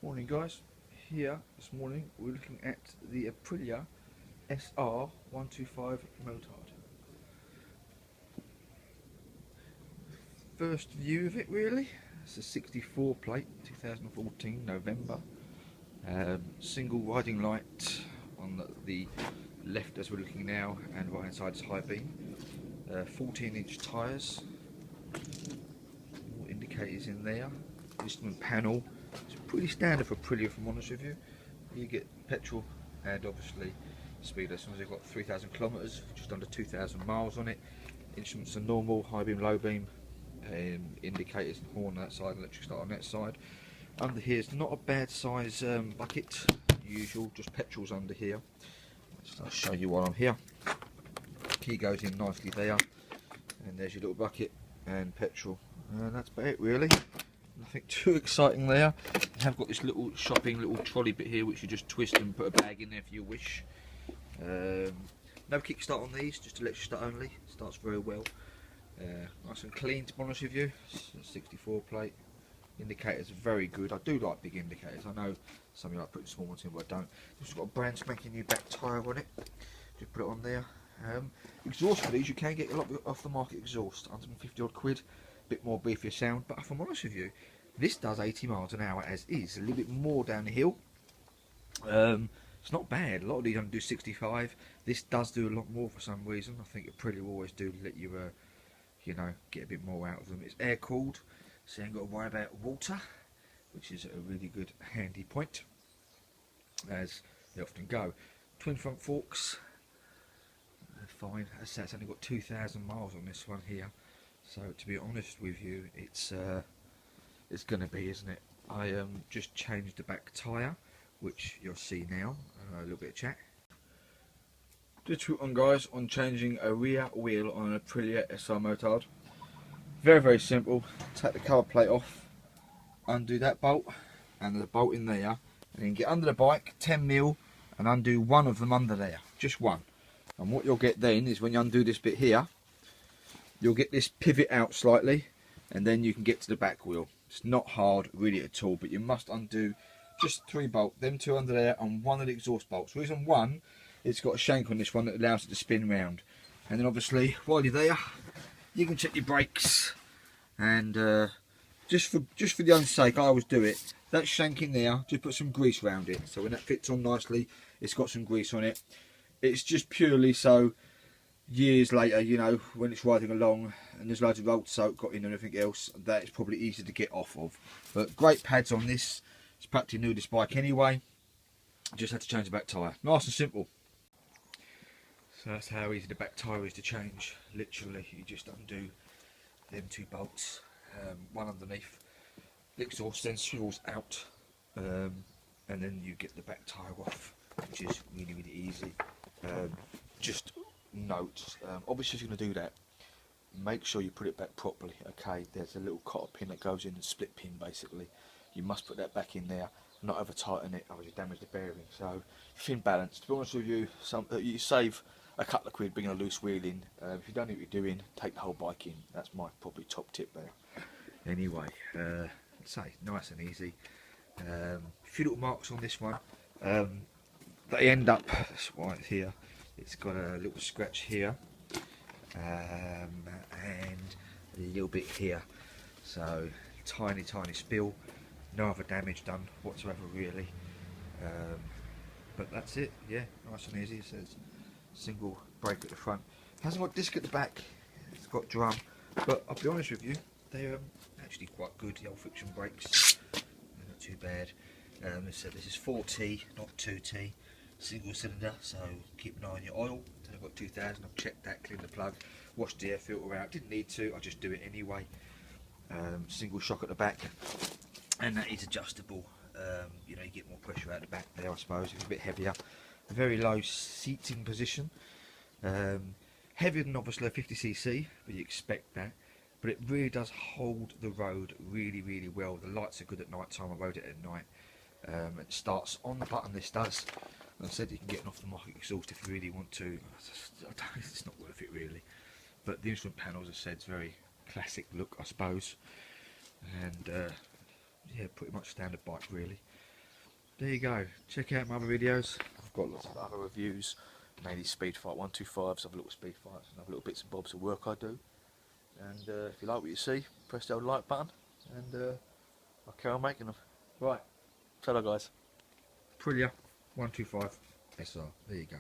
Morning guys, here this morning we're looking at the Aprilia SR125 Motard. First view of it really, it's a 64 plate, 2014 November. Single riding light on the left as we're looking now, and right hand side is high beam. 14-inch tyres, all indicators in there. Instrument panel, it's pretty standard for Aprilia if I'm honest with you. You get petrol and obviously speed. As soon as you've got 3,000 kilometres, just under 2,000 miles on it. Instruments are normal, high beam, low beam, indicators and horn on that side, electric start on that side. Under here is not a bad size bucket, usual, just petrol's under here. I'll show you while I'm here. Key goes in nicely there, and there's your little bucket and petrol, and that's about it really. Nothing too exciting there. You have got this little shopping little trolley bit here which you just twist and put a bag in there if you wish. No kickstart on these, just electric start only. Starts very well. Nice and clean to be honest with you. It's a 64 plate. Indicators are very good. I do like big indicators. I know some of you like putting small ones in, but I don't. It's got a brand spanking new back tyre on it. Just put it on there. Exhaust for these, you can get a lot of off the market exhaust, 150 odd quid. Bit more beefier sound, but if I'm honest with you, this does 80 miles an hour as is, a little bit more down the hill. It's not bad. A lot of these only do 65. This does do a lot more for some reason. I think it pretty always do let you, you know, get a bit more out of them. It's air cooled, so you ain't got to worry about water, which is a really good handy point, as they often go. Twin front forks, fine. As I said, it's only got 2,000 miles on this one here. So to be honest with you, it's going to be, isn't it? I just changed the back tyre, which you'll see now. A little bit of chat. The trick on guys on changing a rear wheel on an Aprilia SR Motard. Very simple. Take the cover plate off, undo that bolt, and there's a bolt in there, and then get under the bike 10mm and undo one of them under there, just one. And what you'll get then is when you undo this bit here, you'll get this pivot out slightly, and then you can get to the back wheel. It's not hard really at all, but you must undo just 3 bolts, them 2 under there, and one of the exhaust bolts. The reason one, it's got a shank on this one that allows it to spin round. And then obviously while you're there, you can check your brakes, and just for the own sake, I always do it. That shank in there, just put some grease around it, so when that fits on nicely, it's got some grease on it. It's just purely so years later, you know, when it's riding along and there's loads of road soap got in and everything else, that is probably easy to get off of. But great pads on this. It's practically new this bike anyway. Just had to change the back tyre. Nice and simple. So that's how easy the back tyre is to change. Literally, you just undo them 2 bolts, one underneath. The exhaust then swivels out, and then you get the back tyre off, which is really easy. Just note, obviously if you're going to do that, make sure you put it back properly. Okay, there's a little cotter pin that goes in, a split pin basically. You must put that back in there, not over tighten it, otherwise you damage the bearing. So thin balance. To be honest with you, you save a couple of quid bringing a loose wheel in. If you don't know what you're doing, take the whole bike in. That's my probably top tip there. Anyway, say nice and easy. A few little marks on this one. They end up right here. It's got a little scratch here, and a little bit here. So tiny spill. No other damage done whatsoever really. But that's it. Yeah, nice and easy. It says single brake at the front. Hasn't got disc at the back. It's got drum. But I'll be honest with you, they're actually quite good. The old friction brakes. They're not too bad. They said this is 4T, not 2T. Single cylinder, so keep an eye on your oil. I've got 2000, I've checked that, cleaned the plug, washed the air filter out. Didn't need to, I just do it anyway. Single shock at the back, and that is adjustable. You know, you get more pressure out the back there, I suppose. It's a bit heavier. A very low seating position. Heavier than obviously a 50cc, but you expect that. But it really does hold the road really well. The lights are good at night time. I rode it at night. It starts on the button, this does. As I said, you can get an off the market exhaust if you really want to. It's not worth it really. But the instrument panels, as I said, it's very classic look, I suppose. And yeah, pretty much standard bike really. there you go. Check out my other videos. I've got lots of other reviews, mainly speed fight 125s, other little speed fights, and other little bits and bobs of work I do. And if you like what you see, press the old like button, and I'll carry on making them. Right, hello guys. Aprilia 125 SR. There you go.